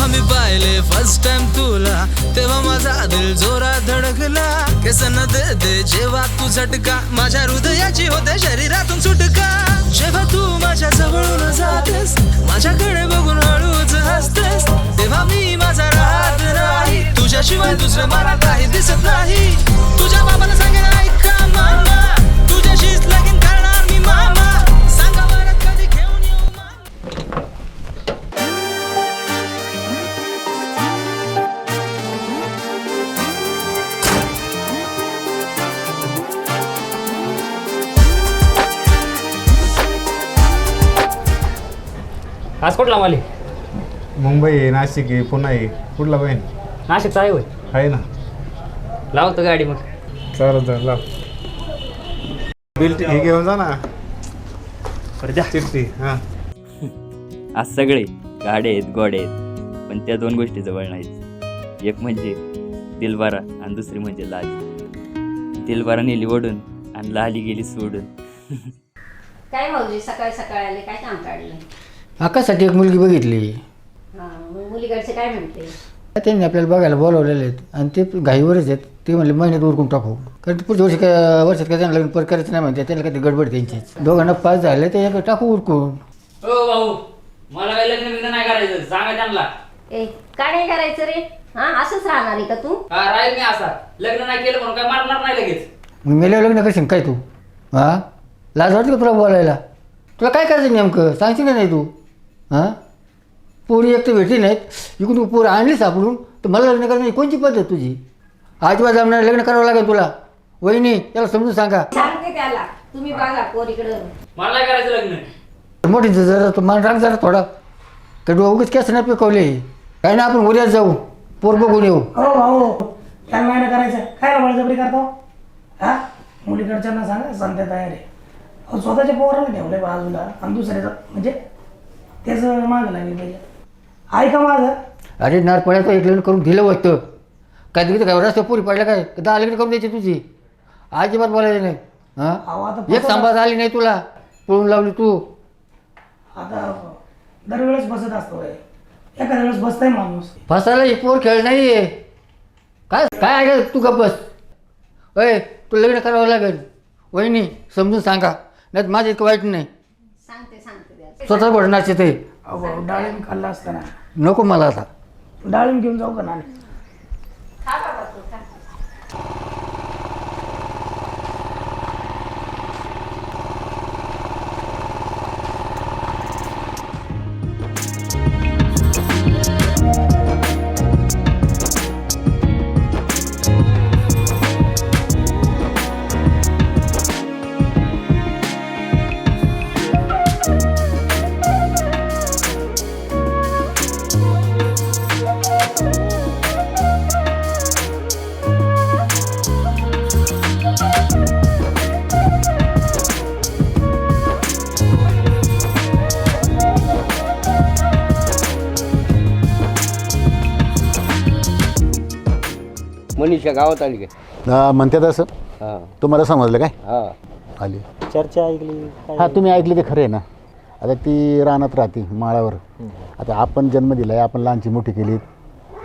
जेव्हा मी पाहिले first time तुला तेव्हा माझा दिल जोरात धडकला. केसन दे जेव्हा तू झटका माझ्या हृदयाची होते शरीरातून सुटका. जेव्हा तू माझ्या जवळून जातेस माझ्याकडे बघून हळूच हसतेस तेव्हा मी माझा राहत नाही. तुझ्याशिवाय दुसरं मला काही दिसत नाही. तुझ्या बाबाला सांगेन ऐका मामा तुझ्याशीच लगीन करणार मी मामा. सांगा बरं कधी घेऊन येऊ मामा. आज कुठला माली? मुंबई आहे, नाशिक आहे, पुणे आहे. कुठला बहीण नाशिकचा आहे होय. आहे ना. लावतो गाडी मग. चालेल लाव. बिल हे घेऊन जा ना बरं द्या. चिठ्ठी. हां आज सगळे गाडे आहेत गोडे आहेत पण त्या दोन गोष्टी जवळ नाहीत. एक म्हणजे दिलबारा आणि दुसरी म्हणजे लाली. दिलबारा नेली ओढून आणि लाली गेली सोडून. काय भाऊजी सकाळी सकाळी आले काय काम काढलं? आकाशसाठी एक मुलगी बघितली. हां मग मुलीकडचे काय म्हणते? त्यांनी आपल्याला बघायला बोलावलेले आहेत आणि ते घाईवरच आहेत. ते म्हणले महिन्यात उरकून टाकू कारण पुढच्या वर्षी काय वर्षात काय त्यांना लग्न परत करायचं नाही म्हणते. त्यांना काही गडबड त्यांचीच. दोघांना पास झाले ते एक टाकू उरकून. हो भाऊ मला काही लग्न बिग्न नाही करायचं सांगा त्यांना. ए काय नाही करायचं रे? हां असंच राहणार आहे का तू? हा राहील मी असा. लग्न नाही केलं म्हणून काय मारणार नाही लगेच. मग मेल्यावर लग्न करशील काय तू? हां लाज वाटते का तुला बोलायला? तुला काय करायचं नेमकं सांगशील का नाही तू? हां पोरी एक तर भेटली नाहीत इकडून तू पोरं आणली सापडून तर मला लग्न करण्याची कोणची पद्धत तुझी? अजिबात जमणार लग्न करावं लागेल तुला. वहिनी त्याला समजून सांगा. सांगते त्याला तुम्ही बघा पोरीकडं. मला नाही करायचं लग्न. मोठी जरा तो मान राख जरा थोडा. तर उगीच कॅस नाही पिकवले काय ना आपण उद्याच जाऊ पोर बघून येऊ. हो भाऊ काय महिना करायचं काय बळजबरी करतो? हा मुलीकडच्यांना सांगा सांगते तयार आहे. अहो स्वतःच्या पोराला ठेवलंय बाजूला आणि दुसऱ्याचं म्हणजे त्याचं मागं लागली पाहिजे. ऐका माझं. अरे नारपड्याचं एक लग्न करून दिलं होतं काय तिथे काय रस्त्यावर पोरी पडल्या काय 10 लग्न करून द्यायची तुझी. अजिबात बोलायचं नाही. अहो हां आता एक सांभाळ आली नाही तुला पळून लावली तू. आता दरवेळेस बसत असतो एखाद्या वेळेस बसताय माणूस. फसायला एक पोर खेळ नाही आहे. काय काय ऐका तू गप्प बस. अय तू लग्न करावं लागेल. वहिनी समजून सांगा नाही माझं इतकं वाईट नाही. सांगते द्या. स्वतः घडण्याचे ते अहो भाऊ डाळिंब खाल्ला असताना नको मला आता. डाळिंब घेऊन जाऊ का नाणे? खा बाबा तू खा. मनीषा गावात आली काय? म्हणते तसं हां तुम्हाला समजलं काय? हां आली चर्चा ऐकली. हां तुम्ही ऐकली ते खरं आहे ना. आता ती रानात राहते माळावर. आता आपण जन्म दिला आहे आपण लहानची मोठी केली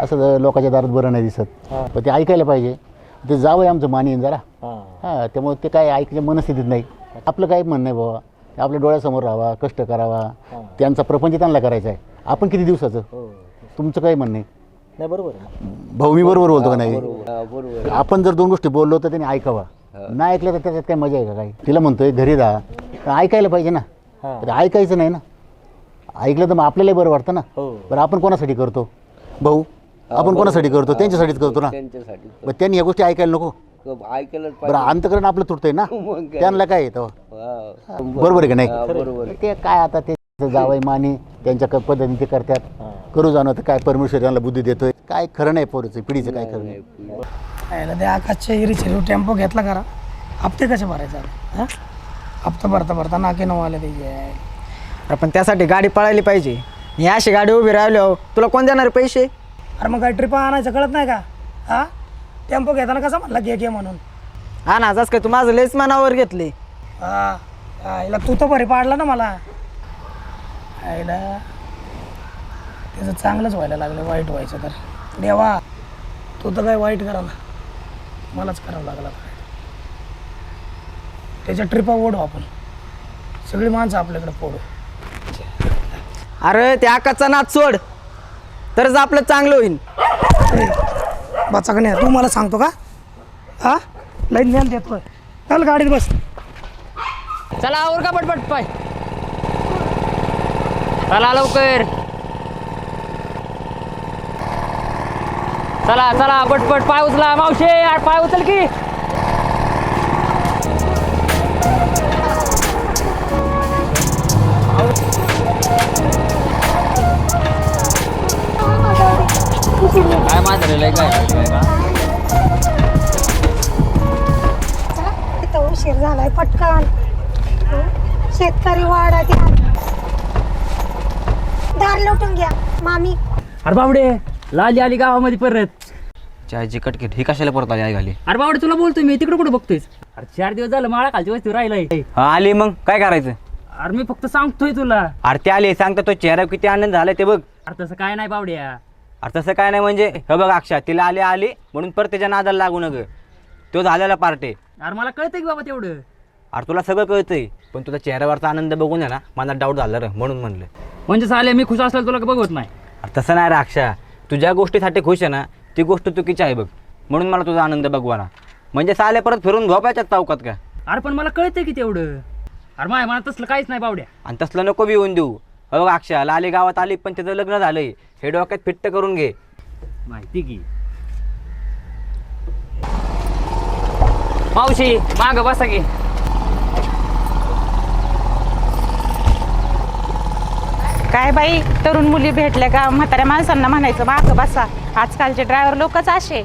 असं लोकांच्या दारात बरं नाही दिसत. पण ते ऐकायला पाहिजे. ते जावं आहे आमचं मानिन जरा. हां त्यामुळे ते काय ऐकण्याच्या मनस्थितीत नाही. आपलं काही म्हणणं आहे बाबा आपल्या डोळ्यासमोर राहावा कष्ट करावा त्यांचा प्रपंच त्यांना करायचा आहे. आपण किती दिवसाचं तुमचं काही म्हणणं आहे नाही बरोबर भाऊ मी बरोबर बोलतो का नाही? बरोबर. आपण जर दोन गोष्टी बोललो तर त्याने ऐकावा. नाही ऐकलं तर त्याच्यात काय मजा आहे का? काही तिला म्हणतोय घरी राहा ऐकायला पाहिजे ना. तर ऐकायचं नाही ना. ऐकलं तर मग आपल्यालाही बरं वाटतं ना. बरं आपण कोणासाठी करतो भाऊ? आपण कोणासाठी करतो? त्यांच्यासाठीच करतो ना. त्यांच्यासाठी मग त्यांनी या गोष्टी ऐकायला नको. ऐकायलाच बरं अंतकरण आपलं तुटतंय ना. त्यांना काय येतं बरोबर आहे का नाही? बरोबर. ते काय आता ते जावई मानी त्यांच्या पद्धतीने ते करतात. करू जाणं तर काय परमेश्वर त्यांना बुद्धी देतोय. काय खरं नाही पोरचं पिढीचं काय खरं नाही. ते आकाशच्या इरीचे टेम्पो घेतला करा. हप्ते कसे भरायचे? हां हप्ता भरता नाके नऊ आले त्याचे. पण त्यासाठी गाडी पळायली पाहिजे. ही अशी गाडी उभी राहिल्यावर तुला कोण देणार पैसे? अरे मग काय ट्रिप आणायचं कळत नाही का? हां टेम्पो घेताना कसा म्हणला घे म्हणून? हा ना जास काय तू माझं लेच मनावर घेतले. हां तू तर बरी पाडला ना मला. आईला त्याचं चांगलंच व्हायला लागलं, वाईट व्हायचं तर देवा तो तर काय वाईट करा ना, मलाच करावं लागला काय. त्याच्या ट्रिपा ओढू आपण, सगळी माणसं आपल्याकडे पोडू. अरे त्या आकाशचा नाद सोड, तरच आपलं चांगलं होईल. बचा का नाही तू मला सांगतो का? हा लई ज्ञान देतोय. चल गाडीत बस. चला आवर का पटपट पाय. चला लवकर. चला चला पटपट पाय उचला. मावशे पाय उचल की. काय मात्र काय इथं उशीर झालाय पटकन. शेतकरी वाडा दार लोटून घ्या मामी. अरे बावडे लाली आली गावामध्ये परत. चायची कटकीट ही कशाला परत आली आई घाली? अरे बावडे तुला बोलतोय मी, तिकडे कुठे बघतोयस? अरे 4 दिवस झालं माळा खालची वस्ती राहिलाय. हा आली मग काय करायचं? अरे मी फक्त सांगतोय तुला. अरे ते आले सांगता तो चेहरा किती आनंद झालाय ते बघ. अरे तसं काय नाही बावड्या. अरे तसं काय नाही म्हणजे हे बघ अक्षा तिला आली म्हणून परत त्याच्या नादाला लागू नग. तो झालेला पार्ट आहे. अरे मला कळतंय की बाबा तेवढं. अरे तुला सगळं कळतंय पण तुझा चेहऱ्यावरचा आनंद बघून आहे ना मला डाऊट झाला रे, म्हणून म्हणलं. म्हणजे चालेल मी खुश असलेलं तुला बघवत नाही. अरे तसं नाही रे अक्षा, तुझ्या गोष्टीसाठी खुश आहे ना ती गोष्ट चुकीची आहे बघ, म्हणून मला तुझा आनंद बघवाना. म्हणजे साले परत फिरून झोपायच्या चौकात का? अरे पण मला कळतंय की तेवढं. अरे माय मला तसलं काहीच नाही बावड्या. आणि तसलं नको बी येऊन देऊ. बघ अक्षा लाली गावात आली पण तिचं लग्न झालंय हे डोक्यात फिट्ट करून घे. माहिती की मावशी माग बसा की. काय बाई तरुण मुली भेटल्या का म्हाताऱ्या माणसांना म्हणायचं मागं बसा. आजकालचे ड्रायव्हर लोकच असे.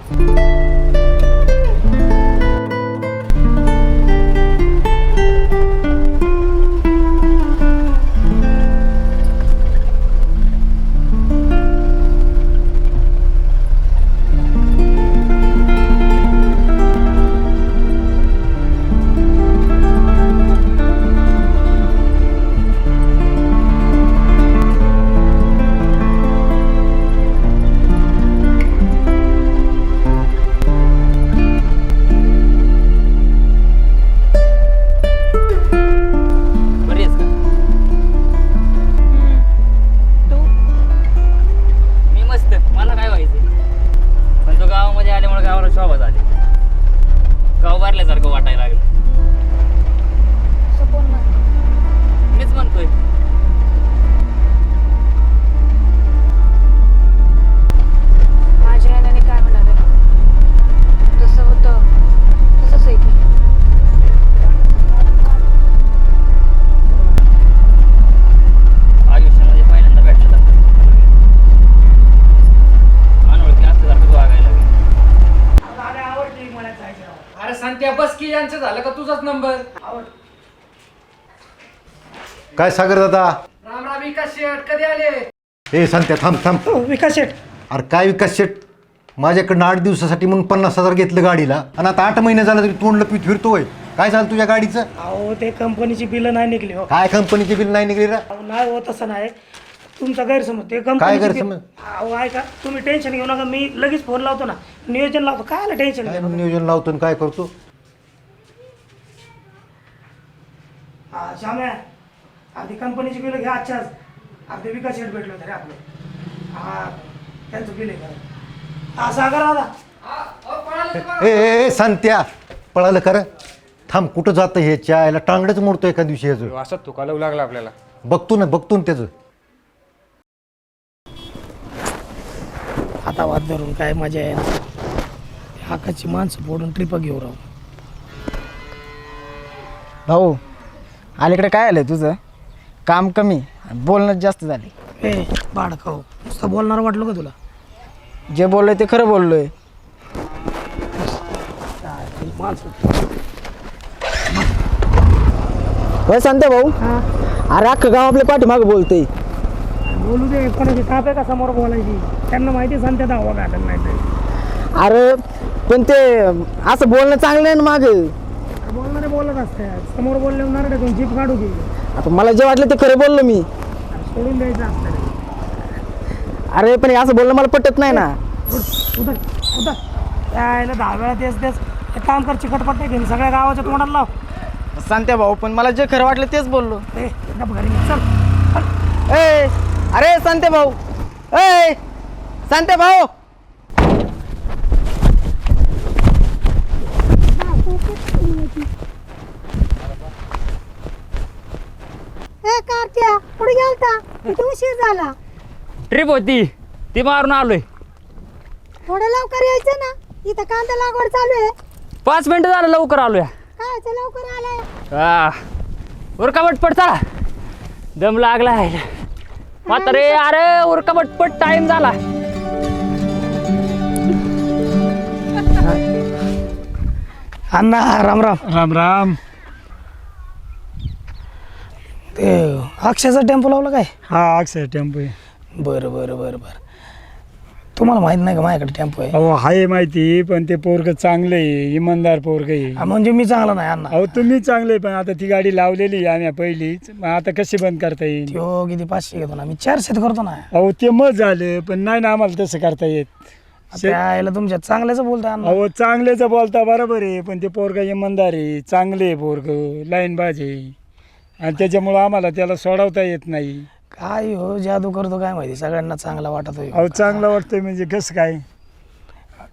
काय सागर दादा? राम राम. विकास शेठ कधी आले? ए सांगते थांब थांब. विकास शेठ अरे काय विकास शेट, माझ्याकडनं 8 दिवसासाठी म्हणून 50,000 घेतलं गाडीला आणि आता 8 महिने झालं तरी तोंड लपवीत फिरतोय. काय झालं तुझ्या गाडीचं? अहो ते कंपनीची बिलं नाही निघली हो. काय कंपनीची बिल नाही निघली रे? अहो, नाही हो तसं नाही, तुमचा गैरसमज. ते काय कंपनी गैरसमज? अहो ऐका तुम्ही टेन्शन घेऊ नका, मी लगेच फोन लावतो ना, नियोजन लावतो. काय आलं टेन्शन? काय नियोजन लावतो आणि काय करतो? हा श्याम्या, अर्धी कंपनीची बिलं घ्या आजच्याच. अर्धे विकास शेठ भेटलं तरी आपलं. हा त्यांचं बिल आहे का? हा सागर दादा. ए संत्या पळालं खरं. थांब कुठं जातं हे? चायला टांगडच मोडतो एका दिवशी ह्याचं. असं तुका लावू लागला आपल्याला. बघतो ना त्याचं. आता वाद धरून काय मजा आहे ना. हाकाची माणसं फोडून ट्रिप घेऊ राहू. भाऊ अलीकडे काय आलंय तुझं? काम कमी आणि बोलणं जास्त झाले. ए बाडकाऊ, नुसतं बोलणार वाटलं का तुला? जे बोललोय ते खरं बोललोय. होय सांगते भाऊ. अरे अख्खं गाव आपल्या पाठीमागं बोलतंय. बोलू दे, कोणाची ताप आहे का समोर बोलायची? त्यांना माहिती सांगते दावा घालत नाही ते. अरे पण ते असं बोलणं चांगलं आहे ना मागं. बोलणारे बोलत असतात, समोर बोलले होणार रे जीप काढू घे. आता मला जे वाटलं ते खरं बोललो मी. सोडून द्यायचं असतं. अरे पण हे असं बोलणं मला पटत नाही ना. उतर उतर त्याला 10 वेळा तेच तेच एक काम कर, चिकटपट नाही घेऊन सगळ्या गावाच्या तोंडाला लाव. सांगते भाऊ, पण मला जे खरं वाटलं तेच बोललो. ए गप घरी निघ, चल. ए अरे सांगते भाऊ, ए सांगते भाऊ. कार्त्या कुठे गेलता? किती उशीर झाला. ट्रिप होती ती मारून आलोय. थोडं लवकर यायचं ना, इथं कांदा लागवड चालू आहे. 5 मिनिटं झालं लवकर आलोय. काय ते लवकर आलाय. उरका पटपट चला, दम लागलाय. म्हातारे अरे उरका पटपट, टाइम झाला. अण्णा राम राम. राम राम. ते अक्षयचा टेम्पो लावला काय? हा अक्षय टेम्पो आहे. बरं बरं बरं बरं. तुम्हाला माहित नाही का माझ्याकडे टेम्पो आहे? अहो आहे माहिती, पण ते पोरग चांगलं आहे, इमानदार पोरग आहे. म्हणजे मी चांगला नाही अण्णा. अहो तुम्ही चांगले, पण आता ती गाडी लावलेली आहे आम्ही पहिलीच, मग आता कशी बंद करता येईल? तो किती 500 घेतो ना, मी 400 करतो ना. अहो ते मग झालं, पण नाही ना आम्हाला तसं करता येत. त्याला तुमच्या चांगल्याच बोलता अण्णा. अहो चांगलेच बोलता बरोबर आहे, पण ते पोरग इमानदार आहे, चांगले आहे पोरग, लाईन बाज आहे, आणि त्याच्यामुळं आम्हाला त्याला सोडवता येत नाही. काय हो जादू करतो काय माहिती, सगळ्यांना चांगला वाटत होय. अहो चांगलं वाटतंय म्हणजे कसं काय?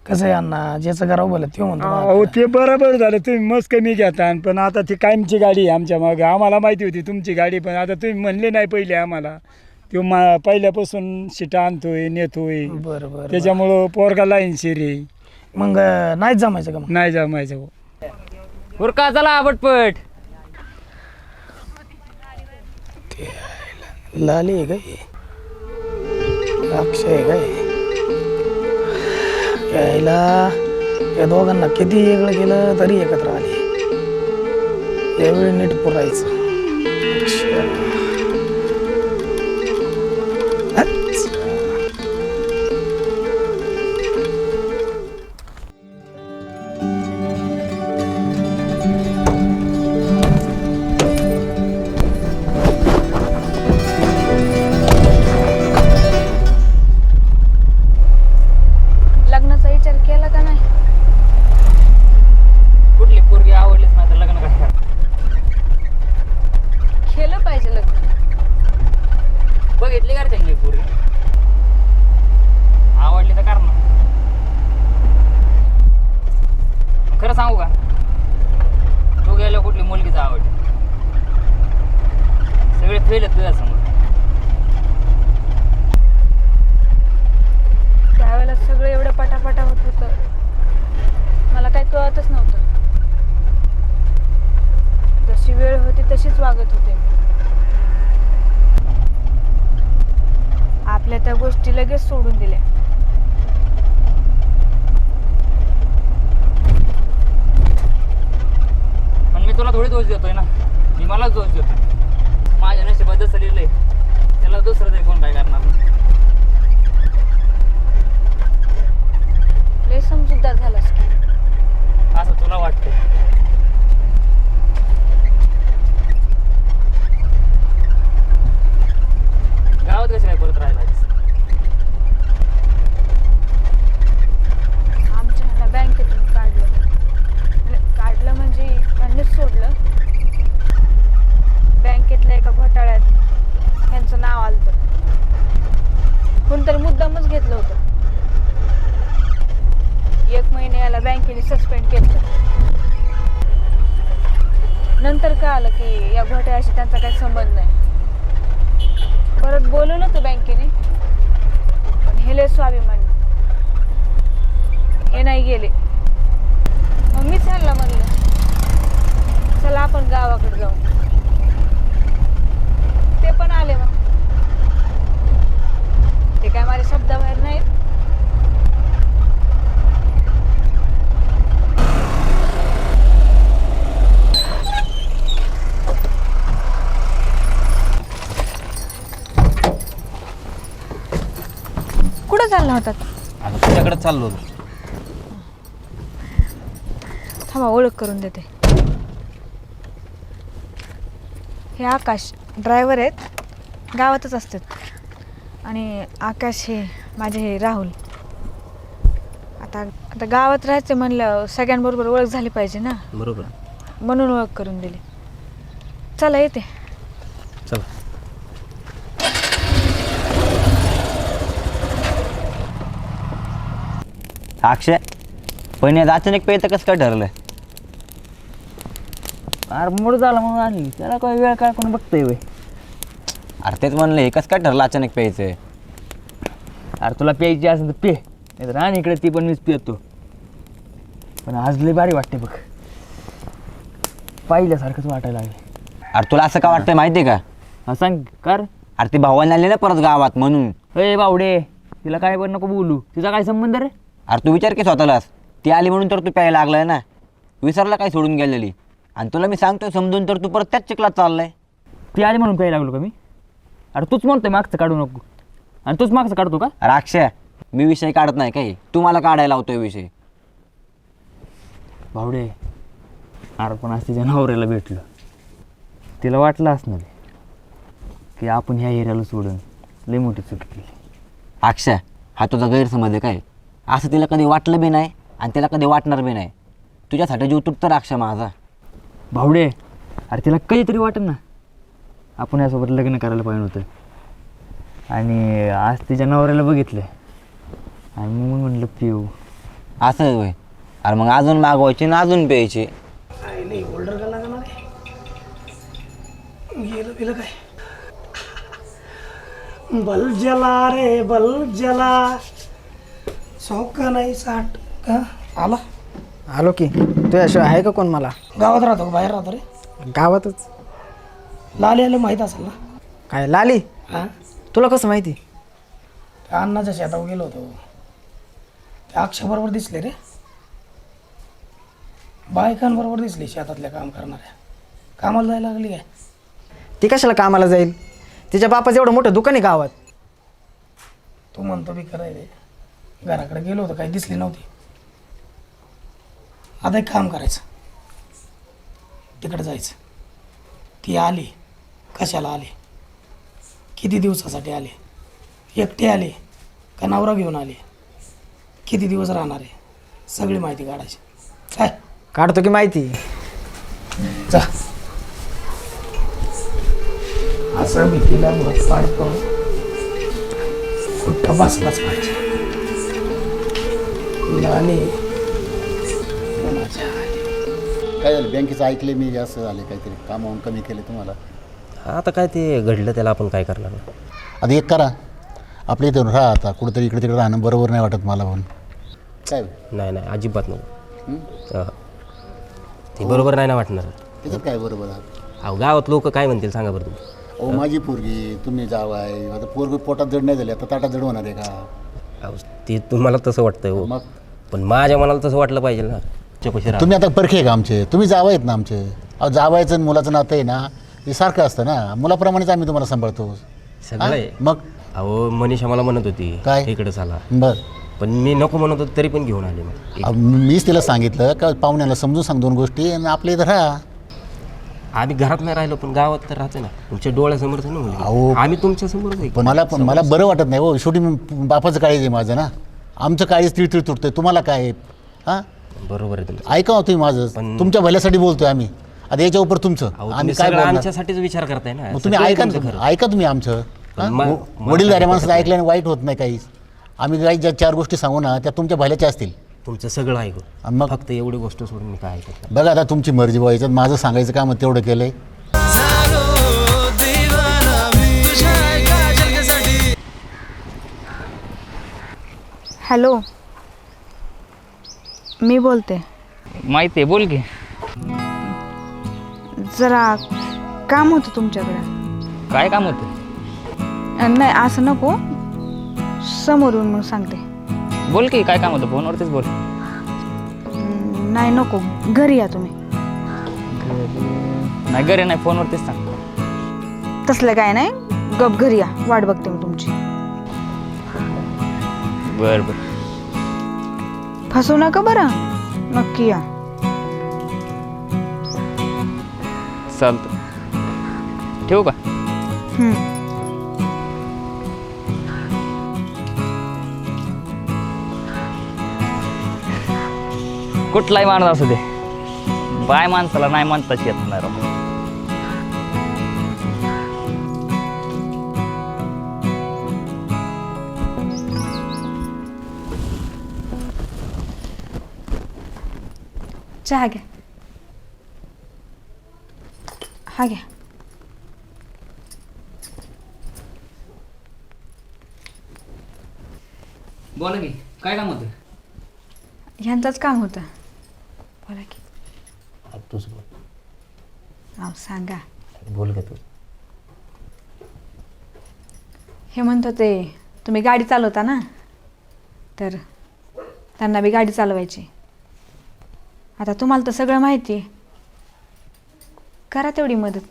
कसं आहे अण्णा, ज्याचं करावं बोला ते म्हणतो. अहो ते बरोबर झालं, तुम्ही मस्त कमी घेता, पण आता ती कायमची गाडी आहे आमच्या मागं. आम्हाला माहिती होती तुमची गाडी, पण आता तुम्ही म्हणले नाही पहिले आम्हाला. तो पहिल्यापासून शिटा आणतोय नेतोय, बरं बरं. त्याच्यामुळं पोरगा लाईन शिरी. मग नाहीच जमायचं का? नाही जमायचं. उरका चला पटपट. लाली आहे काय? अक्षय आहे काय? यायला या दोघांना किती वेगळं केलं तरी एकत्र आले. यावेळी नीट पुरायचं. लग्नाचा विचार केला का नाही? कुठली पोरगी आवडलीच नाही तर लग्न काय? केलं पाहिजे लग्न. बघितली का त्यांनी पोरगी? आवडली तर करणार. खरं सांगू का, तू गेल्या कुठली मुलगीच आवडली? सगळे फेल आहेत तुझ्यासमोर. त्यावेळेला सगळं एवढं पटापटा होत होतं, मला काही कळतच नव्हतं. जशी वेळ होती तशीच वागत होते मी. आपल्या त्या गोष्टी लगेच सोडून दिल्या. पण मी तुला थोडी दोष देतोय ना, मी मलाच दोष देतोय. माझ्या नशिबात जसं लिहिलंय त्याला दुसरं तरी कोण काय करणार? लय समजूतदार झालास की. असं तुला वाटतंय. गावात कशी काय करत राहिला? आमच्या ह्याला बँकेतून काढलं म्हणजे त्यांनीच सोडलं. बँकेतल्या एका घोटाळ्यात ह्यांचं नाव आलं. कोणतरी मुद्दामच घेतलं होतं. 1 महिने याला बँकेने सस्पेंड केलं. नंतर कळालं की या घोटाळ्याशी त्यांचा काही संबंध नाही. परत बोलवलं होतं बँकेने, पण हे लय स्वाभिमानी, हे नाही गेले. मग मीच ह्यांना म्हणलं चला आपण गावाकडे जाऊ. ते पण आले. मग ते काय माझ्या शब्दाबाहेर नाहीत. कुठं चालला होता? आता तुझ्याकडे चाललो होतो. थांबा ओळख करून देते. हे आकाश ड्रायव्हर आहेत, गावातच असतात. आणि आकाश हे माझे हे राहुल. आता आता गावात राहायचं म्हणलं सगळ्यांबरोबर ओळख झाली पाहिजे ना, बरोबर. म्हणून ओळख करून दिली. चला येते. चला. अक्षय पण यात अचानक पेयचं कसं काय ठरलं? अरे मूड झाला म्हणून आणली, त्याला काही वेळ काय कोण बघतोय वय. अरे तेच म्हणलं हे कसं काय ठरलं अचानक प्यायचं? अरे तुला प्यायची असेल तर पे, नाही तर आणि इकडे ती पण मीच पितो. पण आज लय भारी वाटते बघ, पाहिल्यासारखंच वाटायला लागले. अरे तुला असं का वाटतंय माहिती आहे का? हा सांग कर. अरे ती भावाने आली ना परत गावात म्हणून. ए बावडे, तिला काय पण नको बोलू, तिचा काय संबंध रे? अरे तू विचार की स्वतःलाच, ती आली म्हणून तर तू प्यायला लागलाय ना. विसरला काय सोडून गेलेली? आणि तुला मी सांगतोय समजून तर तू परत त्याच चिखलात चाललाय. ती आली म्हणून प्यायला लागलो का मी? अरे तूच म्हणतोय मागचं काढू नको, आणि तूच मागचं काढतो का? अरे अक्षय, मी विषय काढत नाही काही, तू मला काढायला लावतोय विषय. बावडे, अरे पण आज तिच्या नवऱ्याला भेटलं, तिला वाटलं असणार की आपण ह्या एरियाला सोडून लई मोठी चूक केली. अक्षय, हा तुझा गैरसमज आहे काय? असं तिला कधी वाटलं बी नाही आणि तिला कधी वाटणार बी नाही. तुझ्यासाठी जीव तुटतो रे अक्षय माझा. भावडे, अरे तिला कधीतरी वाटेल ना आपण यासोबत लग्न करायला पाहिजे होतं. आणि आज तिच्या नवऱ्याला बघितलं आणि मग म्हणलं पिऊ. असं होय? अरे मग अजून मागवायची ना अजून प्यायची. नाही होल्डर का लागणार आहे? गेलं गेलं काय? बल जला रे बल जला, चौका नाही साठ का आला. आलो की. तुझ्याशिवाय आहे का कोण मला? गावात राहतो का बाहेर राहतो रे? गावातच. लाली आलं माहीत असेल ना? काय लाली? हां, तुला कसं माहिती? त्या अण्णाच्या शेतावर गेलो होतो, त्या अक्षयबरोबर दिसले रे. बायकांबरोबर दिसली शेतातल्या काम करणाऱ्या. कामाला जायला लागली काय? ती कशाला कामाला जाईल? तिच्या बापाचं एवढं मोठं दुकान आहे गावात. तू म्हणतो बी खरं आहे रे. घराकडे गेलो होतो, काही दिसली नव्हती. आता एक काम करायचं, तिकडे जायचं. ती आली, कशाला आली, किती दिवसासाठी आली, एकटी आली का नवरा घेऊन आली, किती दिवस राहणार आहे, सगळी माहिती काढायची. काय काढतो की माहिती. जा. असं भीतीला भूत पाडतो, कुठं बसलाच पाहिजे. आणि काय झालं बँकेचं ऐकले मी, असं झाले काहीतरी कामावून कमी केले तुम्हाला. आता काय ते घडलं त्याला आपण काय करणार? आता एक करा, आपल्या इथं राहा. आता कुठंतरी इकडे तिकडे राहणं बरोबर नाही वाटत मला. पण काय नाही नाही अजिबात नको. ते बरोबर नाही ना वाटणार. त्याच्यात काय बरोबर आहे? अहो गावात लोक काय म्हणतील सांगा बरं तुम्ही. अहो माझी पोरगी, तुम्ही जावाय, आता पोरगी पोटात जड नाही झाली, आता ताटात जड होणार आहे का? अहो ते तुम्हाला तसं वाटतंय हो, मग पण माझ्या मनाला तसं वाटलं पाहिजे ना. तुम्ही आता परखे आहे का आमचे? तुम्ही जावाय आहेत ना आमचे. अहो जावायचं आणि मुलाचं नातं आहे ना, हे सारखं असतं ना. मुलाप्रमाणेच आम्ही तुम्हाला सांभाळतो सगळं आहे. मग अहो मनीषा मला म्हणत होती काय इकडे चला, बर, पण मी नको म्हणत होतो तरी पण घेऊन आले. मग मीच तिला सांगितलं का पाहुण्याला समजून सांग दोन गोष्टी, आणि आपल्या इथं राहा. आम्ही घरात नाही राहिलो पण गावात तर राहते ना, तुमच्या डोळ्यासमोरच ना मुलगी. अहो आम्ही तुमच्या समोरच आहे. पण मला बरं वाटत नाही हो. शेवटी बापाचं काळीज आहे माझं ना. आमचं काळीज तिळतिळ तुटतंय, तुम्हाला काय? हां बरोबर आहे तुमचं. ऐका तुम्ही माझं, तुमच्या भल्यासाठी बोलतोय आम्ही. आता याच्या उपर तुमचं आम्ही काय बोलणार? आमच्यासाठीच विचार करताय ना. मग तुम्ही ऐका तुम्ही आमचं. वडीलधाऱ्या माणसाला ऐकल्याने वाईट होत नाही काहीच. आम्ही काही ज्या चार गोष्टी सांगू ना त्या तुमच्या भल्याच्या असतील. तुमचं सगळं ऐकू, मग फक्त एवढी गोष्ट सोडून मी काय ऐकत नाही. बघा आता तुमची मर्जी व्हायचं, माझं सांगायचं काम तेवढं केलंय. हॅलो, मी बोलते. माहिती आहे, बोल की. जरा काम होतं तुमच्याकडे. काय काम होतं? नाही असं नको, समोर येऊन मग सांगते. बोल की काय काम होतं, फोनवरतीच बोल. नाही नको, घरी या तुम्ही. नाही घरी नाही, फोनवरतीच सांग. तसलं काय नाही, गप घरी या, वाट बघते मी तुमची. बर बर. फसवू नका बरं, नक्की या. चालतं, ठेवू का? कुठलाही माणूस असू दे, बाय माणसाला नाही म्हणताच येत नाही राव. चहा घ्या. हा घ्या. बोला की काय काम होतं? ह्यांचंच काम होतं. बोला की. तूच बोल. अहो सांगा. बोल का तू. हे म्हणत होते तुम्ही गाडी चालवता ना, तर त्यांना बी गाडी चालवायची. आता तुम्हाला तर सगळं माहिती आहे, करा तेवढी मदत.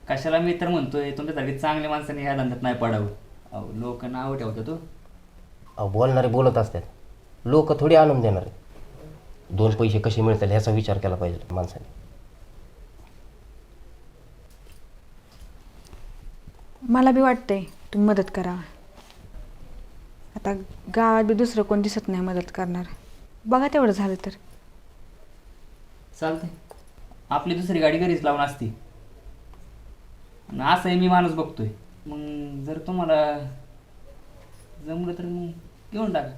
कशाला मी तर म्हणतोय तुमच्यासारखी चांगल्या माणसाने ह्या धंद्यात नाही पडावं. अहो लोक नाव ठेवतात तो. अहो बोलणारे बोलत असतात, लोक थोडी आणून देणार आहेत. 2 पैसे कसे मिळतील ह्याचा विचार केला पाहिजे माणसाने. मला बी वाटतंय तुम्ही मदत करा. आता गावात बी दुसरं कोण दिसत नाही मदत करणार. बघा तेवढं झालं तर चालतंय. आपली दुसरी गाडी घरीच लावून असती. आणि असंही मी माणूस बघतोय. मग जर तुम्हाला जमलं तर मग घेऊन टाका.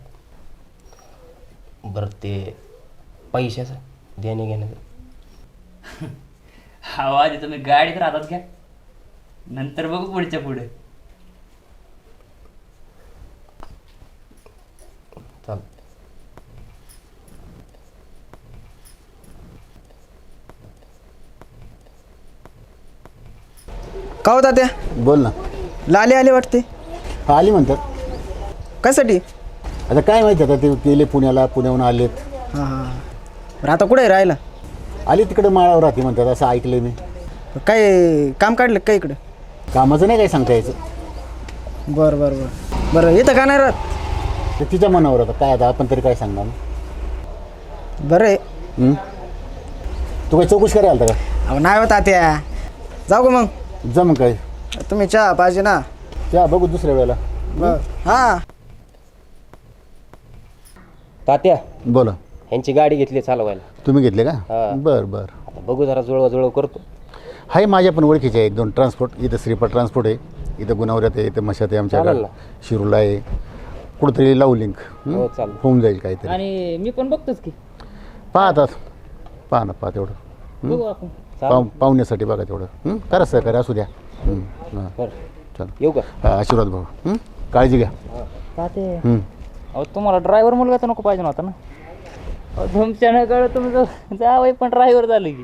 बरं ते पैशाचं देणे घेणं. हा आधी तुम्ही गाडीत हातात घ्या, नंतर बघू पुढच्या पुढे. चाल. का होता त्या बोल ना. लाली आले वाटते. आली म्हणतात. कशासाठी? आता काय माहिती, आता ते गेले पुण्याला, पुण्याहून आलेत. हां हां. बरं आता कुठे राहिला? आली तिकडे माळावर राहते म्हणतात, असं ऐकलं मी. काय काम काढलं काय इकडं? कामाचं नाही काय सांगता यायचं. बरं बरं बरं बरं. येतं का नाही राहत? ते तिच्या मनावर आता काय, आता आपण तरी काय सांगणार. बरं आहे. तू काही चौकशी करायला आलता का? अहो नाही होता त्या. जाऊ का मग? जा मग. काय तुम्ही चहा पाहिजे ना? चहा बघू दुसऱ्या वेळेला. हां. तात्या बोला. ह्यांची गाडी घेतली चालवायला. तुम्ही घेतले का? हां. बरं बरं. आता बघू जरा जुळवा करतो. आहे माझ्या पण ओळखीचे आहे 1-2 ट्रान्सपोर्ट. इथं श्रीपाद ट्रान्सपोर्ट आहे, इथं गुणावऱ्यात आहे, इथं मशात आहे, आमच्या शिरूला आहे. कुठंतरी लावू लिंक. होऊन जाईल काहीतरी. आणि मी पण बघतोच की. पाहतात. पहा तेवढं. बघू आपण. पाहुण्यासाठी बघा तेवढं. करा सहकार्य असू द्या. चल येऊ का? आशीर्वाद भाऊ. काळजी घ्या. अहो तुम्हाला ड्रायव्हर मुलगा तर नको पाहिजे नव्हता ना. तुमच्या नकळ तुमचं जावई पण ड्रायव्हर झालं की.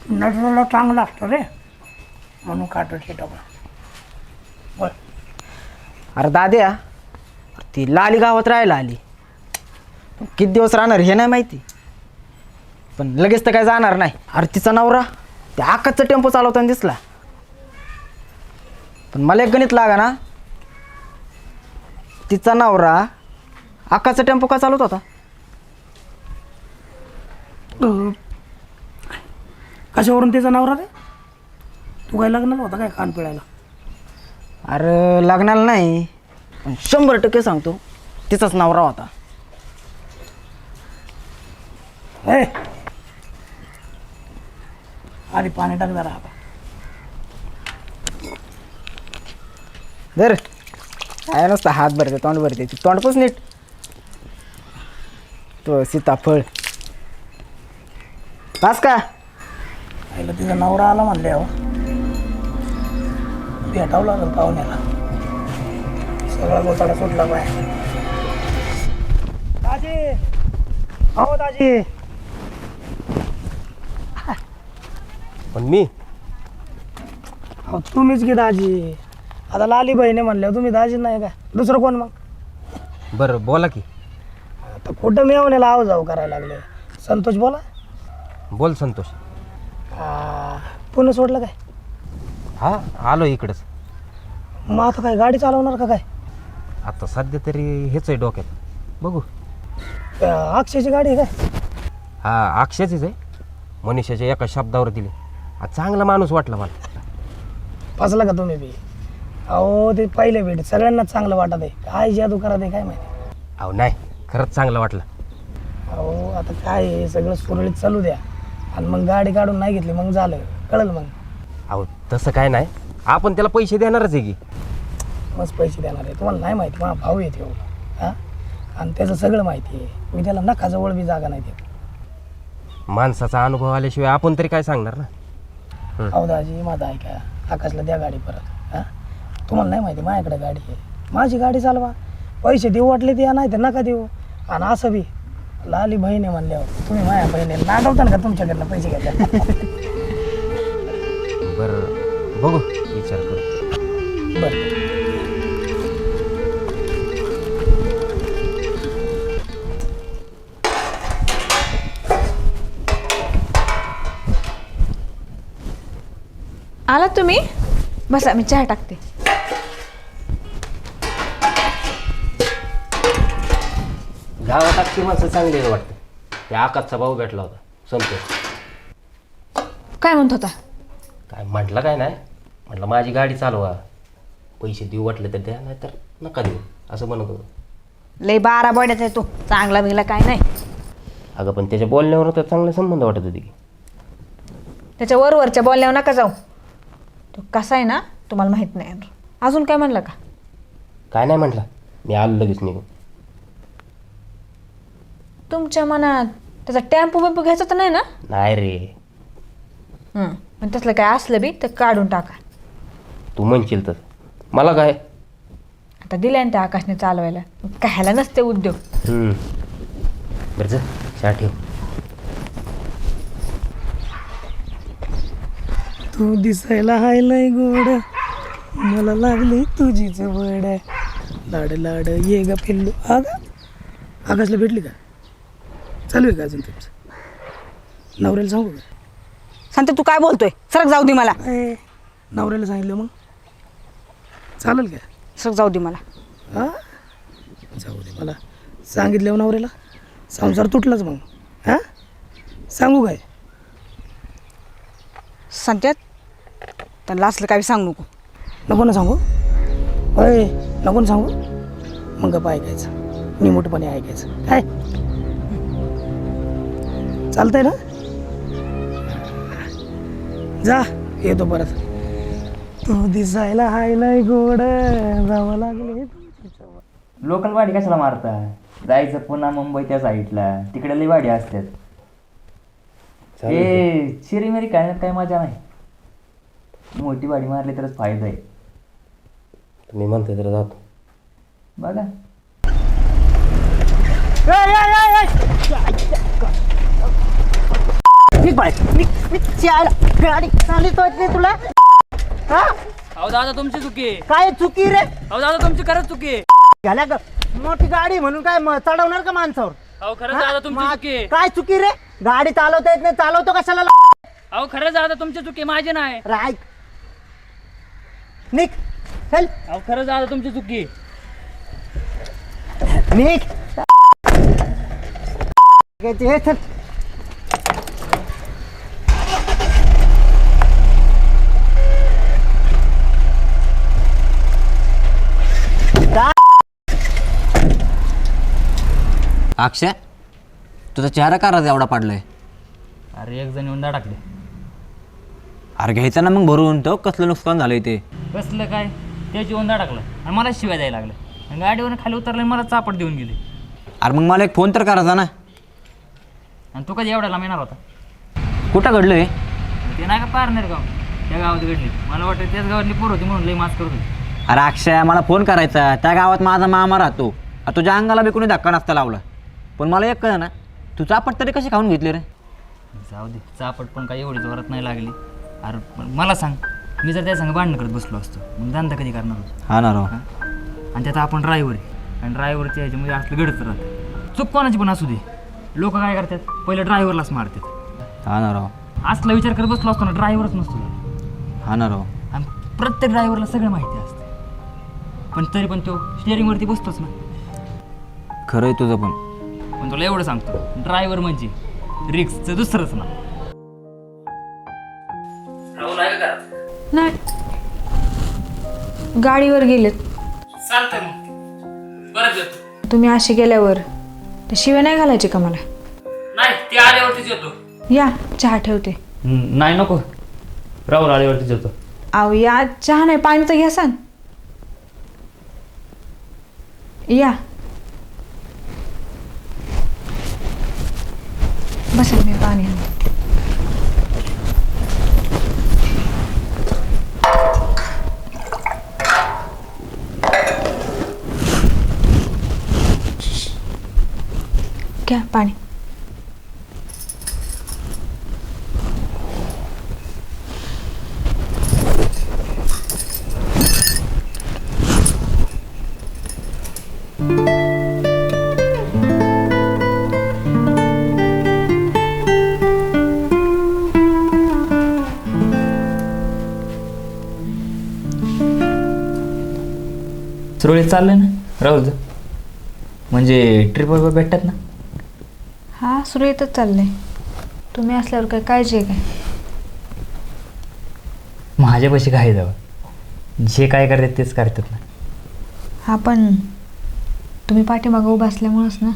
नटलेला चांगला असतो रे, म्हणून काटो टाकला. बर. अरे दाद्या, ती लाली गावात राहायला आली. किती दिवस राहणार हे नाही माहिती, पण लगेच तर काय जाणार नाही. अरे तिचा नवरा त्या आकाशचा टेम्पो चालवताना दिसला. पण मला एक गणित लागा ना, तिचा नवरा आकाशचा टेम्पो का चालवत होता? कशावरून तिचा नवरा रे? तू काय लग्नाला होता काय कान पिळायला? अरे लग्नाला नाही, पण 100% सांगतो तिचाच नवरा होता. आधी पाणी टाक जरा. दर काय नसतं, हात भरते तोंड भरते. तोंड पण नीट. तो सीताफळ पास का? तिचा नवरा आला म्हणले अहो, भेटावं लागेल पाहुण्याला. सगळा गोताडा सुटला पाहिजे. दाजी, हो दाजी. पण मी हो तुम्हीच की दाजी. आता लाली बहिणी म्हणल्या तुम्ही दाजी नाही का? दुसरं कोण मग? बरं बोला की. आता कुठं मेवण्याला आव जाऊ करायला लागले. संतोष बोला. बोल संतोष. पुन्हा सोडलं काय? हा आलो इकडंच. मग आता काय गाडी चालवणार का काय? आता सध्या तरी हेच आहे डोक्यात, बघू. अक्षयची गाडी आहे काय? हा अक्षयचीच आहे. मनीषाच्या एका शब्दावर दिले. हा चांगला माणूस वाटला मला. फसला का तुम्ही बी? अहो ते पहिले भेट सगळ्यांनाच चांगलं वाटत आहे. काय जादू करत आहे काय माहिती. अहो नाही, खरंच चांगलं वाटलं. अहो आता काय आहे, सगळं सुरळीत चालू द्या आणि मग गाडी काढून नाही घेतली मग झालं, कळलं मग. अहो तसं काय नाही, आपण त्याला पैसे देणारच आहे की. मस्त पैसे देणार आहे. तुम्हाला नाही माहिती, मला भाऊ येते हो. हां, आणि त्याचं सगळं माहिती आहे. मी त्याला नखाजवळ बी जागा नाही देत. माणसाचा अनुभव आल्याशिवाय आपण तरी काय सांगणार ना. अहो दाजी माझं ऐका, आकाशला द्या गाडी परत. हां, तुम्हाला नाही माहिती माझ्याकडे गाडी आहे. माझी गाडी चालवा, पैसे देऊ वाटले द्या, नाही तर नका देऊ. आणि असं बी लाली बहीण आहे म्हणल्यावर तुम्ही माझ्या बहिणी नाटवता का तुमच्याकडनं पैसे घ्यायला. बरं बघू, विचार करू. बरं आला तुम्ही? बसा, मी चहा टाकते. गावात अख्खी माणसं चांगली आहे वाटतं. त्या आकाशचा भाऊ भेटला होता, संतोष. काय म्हणत होता? काय म्हटलं काय नाही, म्हटलं माझी गाडी चालवा, पैसे देऊ वाटले तर द्या, नाही तर नका देऊ, असं म्हणत होतं. लय 12 बड्याचा आहे तो, चांगला बिंगला काय नाही. अगं पण त्याच्या बोलण्यावर तर चांगले संबंध वाटत होते की. त्याच्या वरवरच्या बोलण्यावर नका जाऊ. तो कसा आहे ना तुम्हाला माहित नाही. अजून काय म्हणलं का? काय नाही म्हटलं, मी आलो लगेच निघून. तुमच्या मनात त्याचा टेम्पो बिम्पो घ्यायचा तर नाही ना? नाही रे. पण तसलं काय असलं बी तर काढून टाका. तू म्हणशील तर मला काय. आता दिल्या ना त्या आकाशने चालवायला, कायला नसते उद्योग. बरं जा, चहा ठेव. तू दिसायला हाय लय गोड, मला लागली तुझीच वड. लाड लाड ये ग पिल्लू. हा का आकाशला भेटली का? चालू आहे का अजून तुमचं? नवऱ्याला सांगू का? सांगते तू काय बोलतोय? सरक जाऊ दे मला. नवऱ्याला सांगितलं मग चालेल का? सरक जाऊ दे मला. हां जाऊ दे मला. सांगितलं नवऱ्याला संसार तुटलाच मग. हां सांगू काय? सांगत्यात त्यांना असलं काय सांगू नको. नको ना सांगू? होय नको ना सांगू. मग गप्प ऐकायचं, निमूटपणे ऐकायचं. काय चालतंय ना? जा, येतो परत. तू दिसायला हाय लय गोड, जावं लागले. लोकल वाडी कशाला मारता? जायचं पुन्हा मुंबई त्या साईडला, तिकडे लई वाडी असतात. ए चिरीमिरी काय ना काय मजा नाही. मोठी वाडी मारली तरच फायदा आहे. मी म्हणते तर जातो. बघा गाडी चालवतोय नाही तुला? अहो दादा तुमची चुकी आहे. काय चुकी रे? अहो दादा तुमची खरंच चुकी आहे. झाल्या का मोठी गाडी म्हणून काय चढवणार का माणसावर? अहो खरंच दादा तुमची चुकी आहे. काय चुकी रे? गाडी चालवता येत नाही, चालवतो कशाला? अहो खरंच दादा तुमची चुकी, माझी नाही. राय निक चल. अहो खरंच दादा तुमची चुकी. निक हे चल. अक्षय तुझा चेहरा का एवढा पाडलाय? अरे एक जण येऊन टाकले. अरे घ्यायचा ना मग भरून. तो कसलं नुकसान झालंय ते. कसलं काय? त्याची ओंदा टाकलं आणि मला शिवाय द्यायला लागलं. आणि गाडीवरून खाली उतरलं आणि मला चापट देऊन गेली. अरे मग मला एक फोन तर करायचा ना. आणि तू कधी एवढ्याला येणार होता? कुठं घडलंय ते नाही का पारनेर गाव, त्या गावात घडली. मला वाटतं त्याच गावातली पोर होती म्हणून लई मास्क करत होती. अरे अक्षय मला फोन करायचा. त्या गावात माझा मामा राहतो. तुझ्या अंगाला बी कोणी धक्का नसता लावला. पण मला एक कळलं ना, तू चापट तरी कशी खाऊन घेतली रे? जाऊ दे, चापट पण काही एवढी जोरात नाही लागली. अरे पण मला सांग, मी जर त्या संग भांडण करत बसलो असतो मग धंदा कधी करणार होतो? हा ना राव. आणि त्यात आपण ड्रायव्हर आहे आणि ड्रायव्हरच्या ह्याच्यामध्ये असलं घडत राहतं. चूक कोणाची पण असू दे, लोक काय करतात पहिलं ड्रायव्हरलाच मारतात. हा ना राव. असला विचार करत बसलो असतो ना, ड्रायव्हरच नसतो. हा ना राव. आणि प्रत्येक ड्रायव्हरला सगळं माहिती असतं, पण तरी पण तो स्टेअरिंगवरती बसतोच ना. खरं आहे तुझं. पण तुला एवढं सांगतो, ड्रायव्हर म्हणजे रिक्सचं दुसरंच ना. राहुल आहे का? नाही, गाडीवर गेलेत. चालतंय मग परत येतो. तुम्ही अशी गेल्यावर ते शिव्या नाही घालायचे का मला? नाही ते आल्यावरतीच येतो. या चहा ठेवते. नाही नको, राहुल आल्यावरतीच येतो. अहो या, चहा नाही, पाणी तर घ्या सांग. या बसा, मी पाणी आणते. घ्या पाणी. सुरळीत चाललंय ना राहुलचं? म्हणजे ट्रिपवर भेटतात ना? हा, सुरळीतच चाललंय. तुम्ही असल्यावर काय काळजी आहे काय? माझ्यापाशी काय जावं, जे काय करतात तेच करतात ना. हा, पण तुम्ही पाठीमागं उभं असल्यामुळंच ना.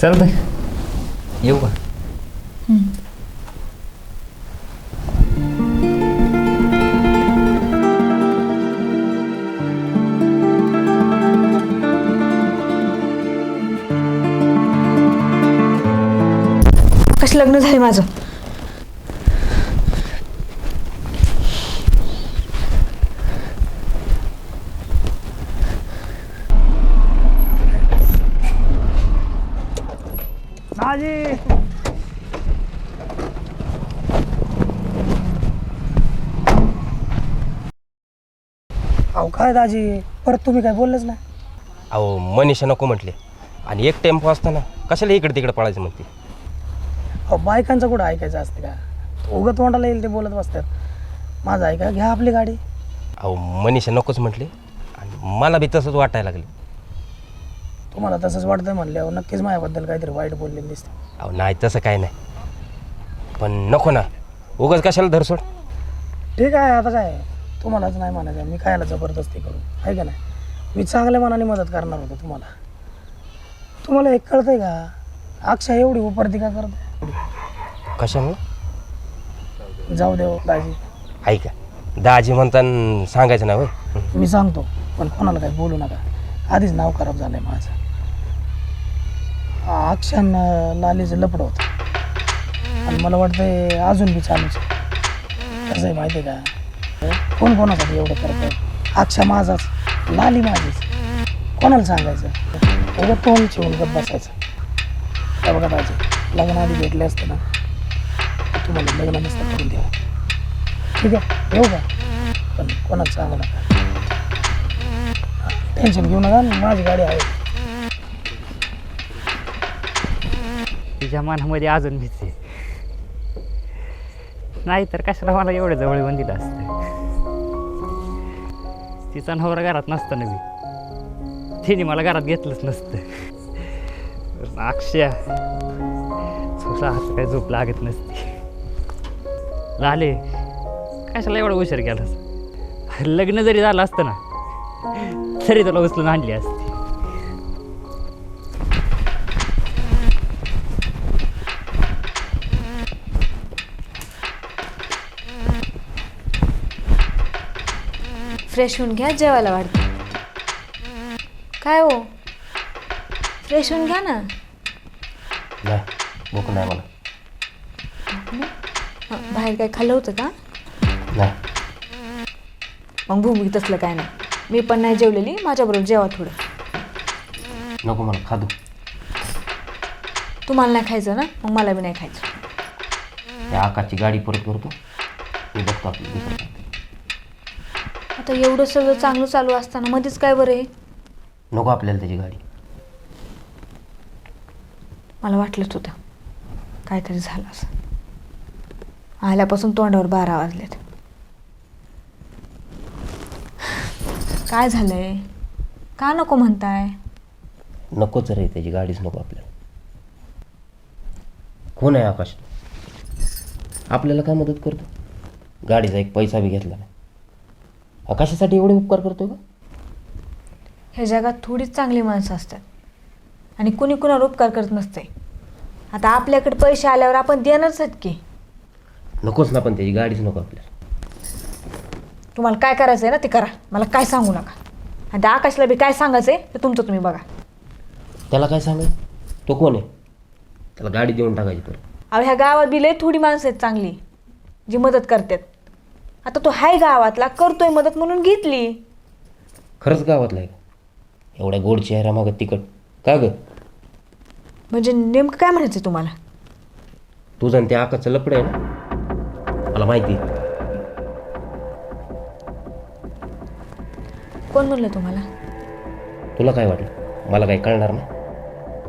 चालतंय, येऊ का? कसं लग्न झाले माझं? अहो काय दाजी, परत तुम्ही काय बोललेच नाही. अहो मनीषा नको म्हटले आणि एक टेम्पो असताना कशाला इकडे तिकडे पळायचं म्हणते. अहो बायकांचं कुठं ऐकायचं असतं का? उगत तोंडाला येईल ते बोलत बसतात. माझं ऐका, घ्या आपली गाडी. अहो मनीषा नकोच म्हटले आणि मला बी तसंच वाटायला लागले. तुम्हाला तसंच वाटतंय म्हणल्यावर नक्कीच माझ्याबद्दल काहीतरी वाईट बोललेलं दिसतं. अहो नाही तसं काय नाही, पण नको ना उगाच कशाला धरसोड. ठीक आहे, आता काय तुम्हालाच नाही म्हणायचं, मी कायला जबरदस्ती करू, आहे का नाही? मी चांगल्या मनाने मदत करणार होतो तुम्हाला. तुम्हाला एक कळतंय का, अक्षय एवढी उपरती का करतो? कशामुळे? जाऊ दे दाजी. ऐका, दाजी म्हणताना सांगायचं ना होय. मी सांगतो, पण कोणाला काही बोलू नका. आधीच नाव खराब झालंय माझं. अक्षण लालीचं लपड होतं आणि मला वाटतंय अजून बी चालूच. कसं आहे माहिती आहे का, कोण कोणासाठी एवढं करतं? अक्षा माझाच, लाली माझीच, कोणाला सांगायचं? एवढं तोंड ठेवून गप बसायचं. त्या बघा दाजी, लग्नाआधी भेटले असते ना, तुम्हाला लग्न नसतं करून द्यावं. ठीक आहे, येऊ का? पण कोणाला सांगू नका, टेन्शन घेऊ नका, माझी गाडी आहे. तिच्या मनामध्ये अजून भीती, नाही तर कशाला मला एवढं जवळ येऊन दिलं असतं. तिचा नवरा घरात नसताना बी तिने मला घरात घेतलंच नसतं. अक्षय तुझा हात काय झोप लागत नसते. लाले कशाला एवढा उशीर केलास? लग्न जरी झालं असतं ना तरी तुला उचलून आणली असती. फ्रेश होऊन घ्या, जेवायला वाढते. काय हो, फ्रेश होऊन घ्या ना. नाही भूक नाही मला. बाहेर काय खाल्लं होतं का? नाही. मग भूमिक तसलं काय नाही, मी पण नाही जेवलेली, माझ्याबरोबर जेवा थोडं. नको मला, खादू. तुम्हाला नाही खायचं ना, मग मला बी नाही खायचं. त्या आकाशची गाडी परत करतो, मी बघतो आपली दुसरं. आता एवढं सगळं चांगलं चालू असताना मध्येच काय बरं आहे? नको आपल्याला त्याची गाडी. मला वाटलंच होतं काहीतरी झालं असं. आल्यापासून तोंडावर 12 वाजलेत. काय झालंय? का नको म्हणताय? नकोच रे, त्याची गाडीच नको आपल्याला. कोण आहे आकाश? आपल्याला काय मदत करतो? गाडीचा एक पैसा बी घेतला नाही. आकाशासाठी एवढे उपकार करतो का? ह्या जगात थोडीच चांगली माणसं असतात आणि कुणी कुणावर उपकार करत नसते. आता आपल्याकडे पैसे आल्यावर आपण देणारच आहेत की. नकोच ना, पण त्याची गाडीच नको आपल्याला. तुम्हाला काय करायचं आहे ना ते करा, मला काय सांगू नका. आणि त्या आकाशला बी काय सांगायचं आहे ते तुमचं तुम्ही बघा. त्याला काय सांगाय? तो कोण आहे? त्याला गाडी देऊन टाकायची परत. अहो ह्या गावात बी लय थोडी माणसं आहेत चांगली जी मदत करतात. आता तो हाय गावातला, करतोय मदत म्हणून घेतली. खरंच गावातला आहे का? एवढ्या गोड चेहरा मागं तिकट का ग? म्हणजे नेमकं काय म्हणायचं तुम्हाला? तुझं आणि त्या आकाशचं लफडं आहे ना, मला माहिती आहे. कोण म्हणलं तुम्हाला? तुला काय वाटलं? मला काही कळणार नाही?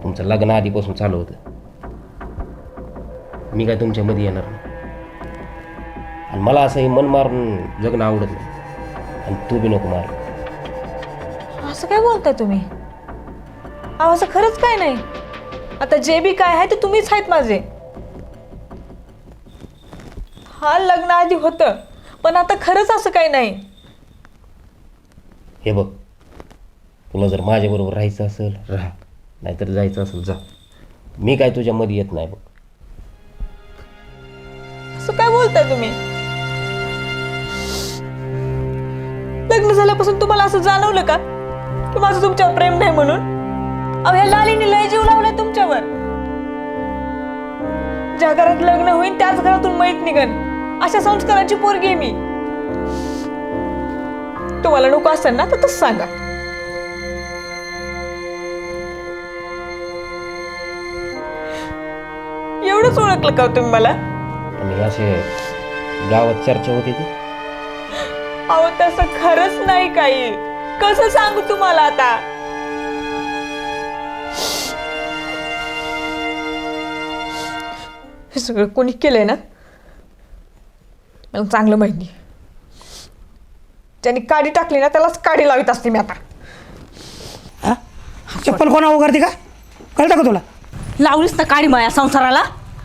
तुमचं लग्न आधीपासून चालू होतं. मी काय तुमच्यामध्ये येणार नाही. आणि मला असंही मन मारून जगणं आवडत नाही. आणि तू बी नको मार. असं काय बोलताय तुम्ही? अहो असं खरंच काय नाही. आता जे बी काय आहे ते तुम्हीच आहेत माझे. हा लग्न आधी होतं, पण आता खरंच असं काही नाही. हे बघ, तुला जर माझ्याबरोबर राहायचं असेल राहा, नाहीतर जायचं असेल जा. मी काय तुझ्यामध्ये येत नाही बघ. असं काय बोलताय तुम्ही? लग्न झाल्यापासून तुम्हाला असं जाणवलं का की माझं तुमच्यावर प्रेम नाही म्हणून? अहो ह्या लालीने लय जीव लावलाय तुमच्यावर. ज्या घरात लग्न होईल त्याच घरातून मैत निघन अशा संस्काराची पोरगी आहे मी. तुम्हाला नको असेल ना तर तसं सांगा. एवढंच ओळखलं का तुम्ही मला? आणि असे गावात चर्चा होती ती. अहो तसं खरंच नाही काही. कसं सांगू तुम्हाला आता? हे सगळं कोणी केलंय ना मला चांगलं माहिती. ज्यांनी काडी टाकली ना त्यालाच काडी लावित असते मी आता. चप्पल कोणा उघडते का? कळतं का तुला? लावलीस ना काडी माया संसाराला.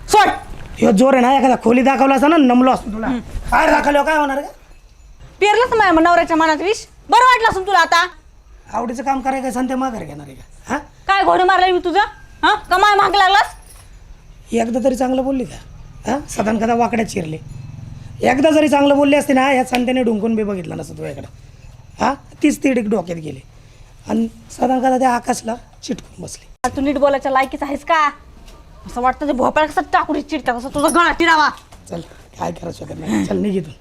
सोड. ह्यो जोर आहे ना, एखादा खोली दाखवला असता ना नमलो असतो तुला. काय दाखवलं काय होणार का? पेरलंच माझ्या नवऱ्याच्या मनात विष. बरं वाटलं असून तुला आता? आवडीचं काम करायचं का संध्या माघार घेणार आहे का? हा, काय घोडे मारलाय मी तुझं? हा, कमाय माग लागलास? एकदा तरी चांगलं बोलली का? हा, सदान कदा वाकड्यात चिरले. एकदा जरी चांगलं बोलले असते ना, या संध्याने ढुंकून बी बघितलं नसतं तुझ्याकडं. हा, तीच तिडीक डोक्यात गेली आणि सदान कदा त्या आकाशला चिटकून बसली. तू नीट बोलायच्या लायकीच आहेस का? असं वाटतं ते भोपाळ कसं टाकुरी चिडता कसं तुझा गळा टिरावा. चल काय करायचं शकत नाही. चल निघ इथून.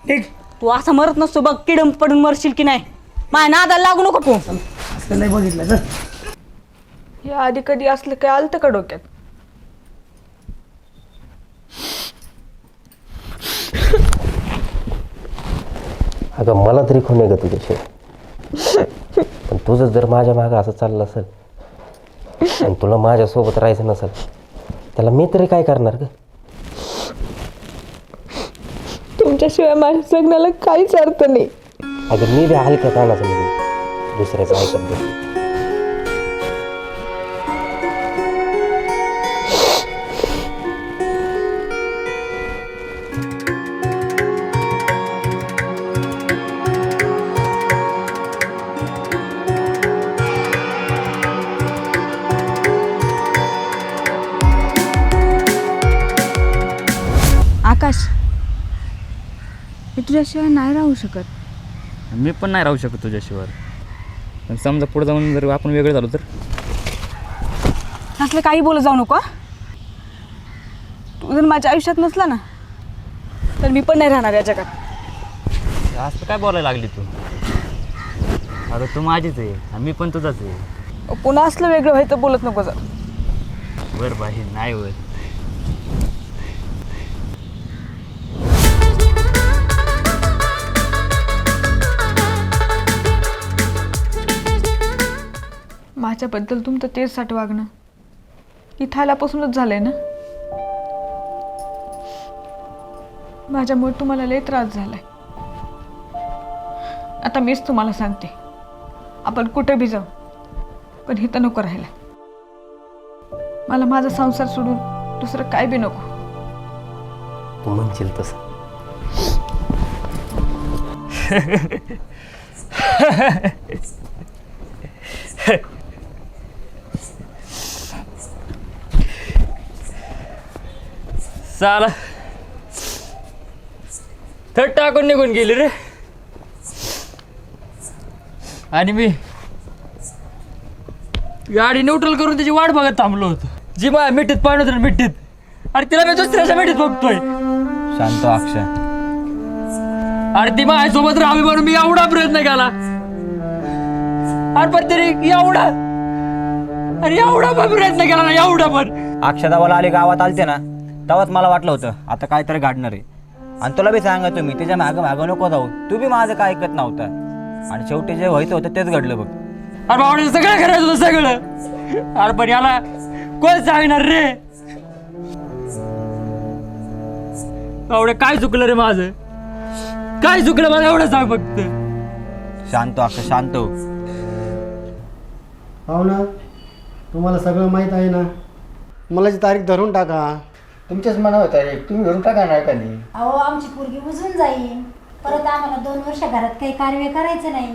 निघ. तू असं मरत नसतो बघ. किडम पडून मरशील की नाही. माझ्या नादाला लागू नको तू. असं नाही बघितलं चल. या आधी कधी असलं काय आलतं का डोक्यात? अगं मला तरी खून आहे ग तुझ्याशिवाय. पण तुझं जर माझ्या मागं असं चाललं असेल आणि तुला माझ्यासोबत राहायचं नसेल, त्याला मी तरी काय करणार ग? तुमच्याशिवाय माझ्या जगण्याला काहीच अर्थ नाही. अगं मी बी हलक्या कानाचं म्हणजे दुसऱ्याचं ऐकत बसतो. आकाश, मी तुझ्याशिवाय नाही राहू शकत. मी पण नाही राहू शकत तुझ्याशिवाय. पण समजा पुढे जाऊन जर आपण वेगळे झालो तर? असलं काही बोलत जाऊ नको. तू जर माझ्या आयुष्यात नसला ना तर मी पण नाही राहणार या जगात. असं काय बोलायला लागली तू? अगं तू माझीच आहे आणि मी पण तुझाच आहे. पुन्हा असलं वेगळं व्हायचं बोलत नको जर. बरं बाई नाही होत. माझ्याबद्दल तुमचं तेच साठ वागणं इथं आल्यापासूनच झालंय ना. माझ्यामुळे तुम्हाला लय त्रास झालाय. आता मीच तुम्हाला सांगते, आपण कुठे बी जाऊ पण हे तर नको राहिलं. मला माझा संसार सोडून दुसरं काय बी नको. तू म्हणशील तसं. साला थट टाकून निघून गेली रे. आणि मी गाडी न्यूट्रल करून त्याची वाट बघत थांबलो होतो. जी माझ्या मिठीत पाहत होती मिठीत, आणि तिला मी दुसऱ्याच्या मिठीत बघतोय. शांत अक्षय. अरे ती माझ्यासोबत राहावी म्हणून मी एवढा प्रयत्न केला. अरे पण तरी एवढा पण प्रयत्न केला ना, एवढा पण. अक्षदावाला आले गावात आलते ना, तेव्हाच मला वाटलं होतं आता काहीतरी घडणार आहे. आणि तुला बी सांगतो मी, त्याच्या मागं नको जाऊ. तू बी माझं काय ऐकत नव्हता, आणि शेवटी जे व्हायचं होतं तेच घडलं बघ. अरे बाबा सगळं करायचं होतं सगळं. अरे पण याला कोण सांगणार रे? एवढं काय चुकलं रे माझं? काय चुकलं मला एवढं सांग फक्त. शांत अक्षय, शांत हो. हो ना, तुम्हाला सगळं माहीत आहे ना. मला जी तारीख धरून टाका. तुमच्याच मनावर तारीख, तुम्ही धरून टाका ना एखादी. अहो आमची पोरगी बुजून जाईल, परत आम्हाला 2 वर्ष घरात काही कार्य करायचं नाही.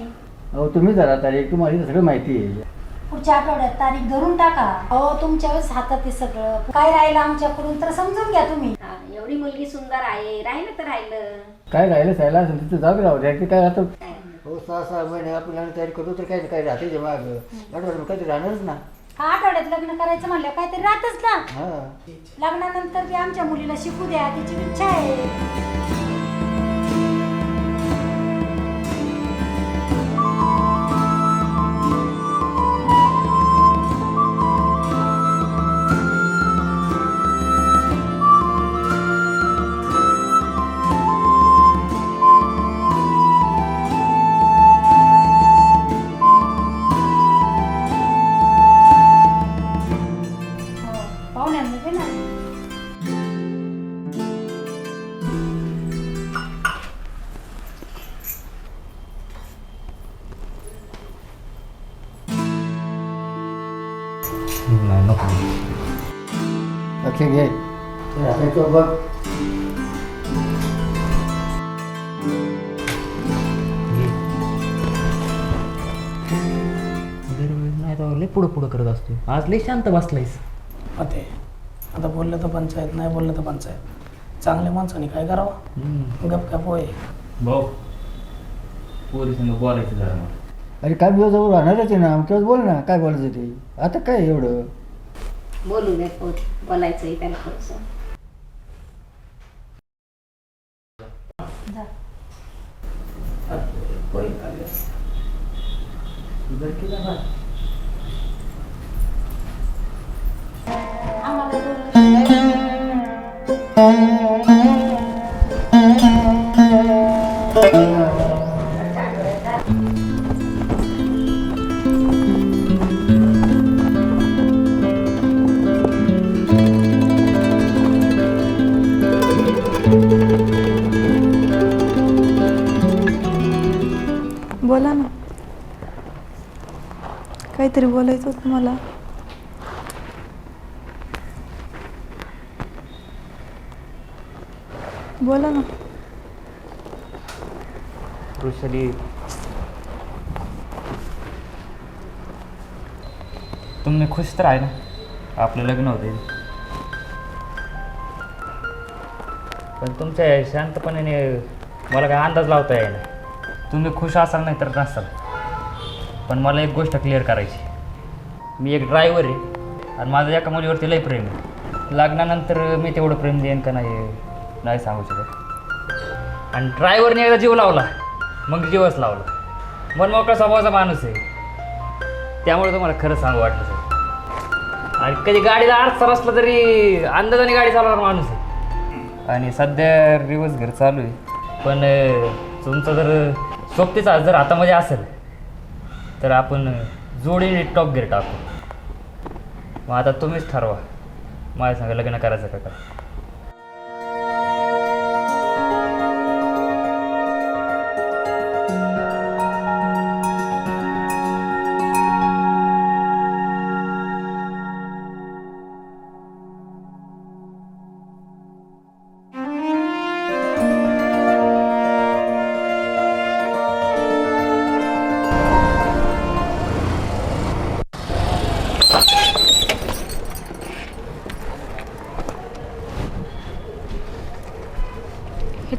अहो तुम्ही जरा तारीख, तुम्हाला सगळं माहिती आहे. पुढच्या आठवड्यात तारीख धरून टाका. अहो तुमच्याच हातात आहे सगळं. काय राहिलं आमच्याकडून तर समजून घ्या तुम्ही. एवढी मुलगी सुंदर आहे, राहिलं तर राहिलं. काय राहिलं सायला असेल तिथं जाऊ राहू द्या. काय राहतं हो, 6-6 महिने आपल्याला तयारी करतो तर काय काय राहते माग काहीतरी राहणारच ना. हा आठवड्यात लग्न करायचं म्हणलं काहीतरी राहतच ना. लग्नानंतर बी आमच्या मुलीला शिकू द्या, तिची इच्छा आहे. नाही नको. लक्ष घे बघ. नाही तर लय पुढं करत असतो. आज लय शांत बसलायस. आता बोललं तर पंचायत, नाही बोललं तर पंचायत. चांगल्या माणसाने काय करावं? गप होय भाऊ, पोरी संग बोलायचं जरा मला. अरे काय दिवस जवळ राहणारच आहे ना, आमच्यावर बोल ना काय बोलायचं ते. आता काय एवढं बोलू दे, बोलायचंय त्याला थोडंसं. बोला ना, काहीतरी बोलायचं होतं मला. बोला ना. वृषाली, तुम्ही खुश तर आहे ना? आपलं लग्न होते, पण तुमच्या शांतपणाने मला काय अंदाज लावता येईल. तुम्ही खुश असाल नाही तर नसाल, पण मला एक गोष्ट क्लिअर करायची. मी एक ड्रायव्हर आहे आणि माझं एका मुलीवरती लय प्रेम आहे. लग्नानंतर मी तेवढं प्रेम देईन का नाही सांगू शकत. आणि ड्रायव्हरने एकदा जीव लावला मग जीवच लावला. मन मोकळा स्वभावाचा माणूस आहे, त्यामुळे तुम्हाला खरं सांगू वाटलं सर. आणि कधी गाडीला अडचण असला तरी अंदाजाने गाडी चालवणार माणूस आहे. आणि सध्या रिवर्स घर चालू आहे, पण तुमचं जर सोबतीचा जर हातामध्ये असेल तर आपण जोडीने टॉप गिअर टाकू. मग आता तुम्हीच ठरवा माझ्या संग लग्न करायचं का काय.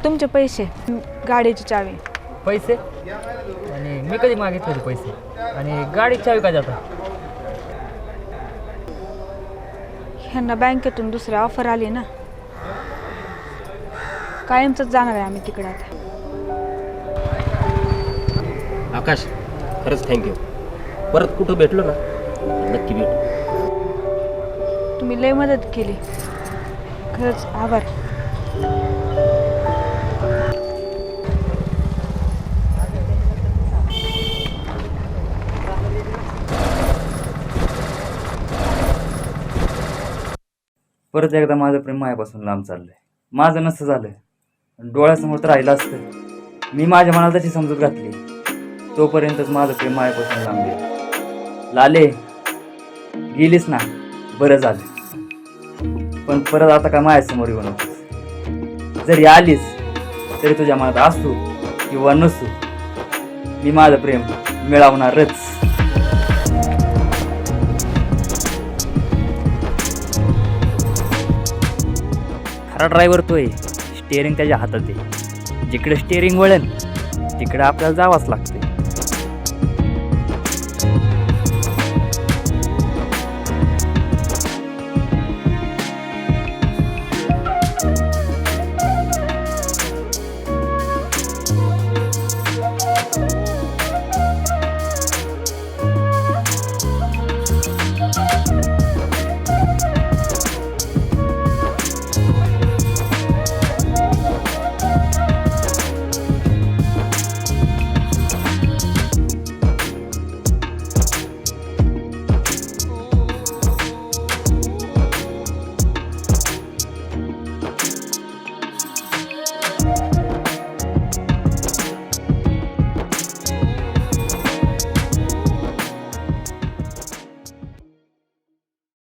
तुमचे पैसे गाडीची चावी. पैसे? आणि मी कधी मागितले होते पैसे? आणि गाडीची चावी का जाता? ह्यांना बँकेतून दुसरी ऑफर आली ना, कायमच जाणार आहे आम्ही तिकडे आता. आकाश, खरंच थँक्यू. परत कुठं भेटलो ना नक्की भेटू. तुम्ही लय मदत केली, खरंच आभार. परत एकदा माझं प्रेम मायापासून लांब चाललंय. माझं नसतं झालं, डोळ्यासमोर तर राहिलं असतं. मी माझ्या मनाला तशी समजूत घातली, तोपर्यंतच माझं प्रेम मायापासून लांब गेलं. लाले, गेलीस ना, बरं झालं. पण परत आता काय माझ्यासमोर येऊ नकोस. जरी आलीस तरी तुझ्या मनात असू किंवा नसू, मी माझं प्रेम मिळवणारच. खरा ड्रायव्हर तो आहे, स्टेअरिंग त्याच्या हातात आहे. जिकडे स्टेअरिंग वळेल तिकडे आपल्याला जावंच लागते.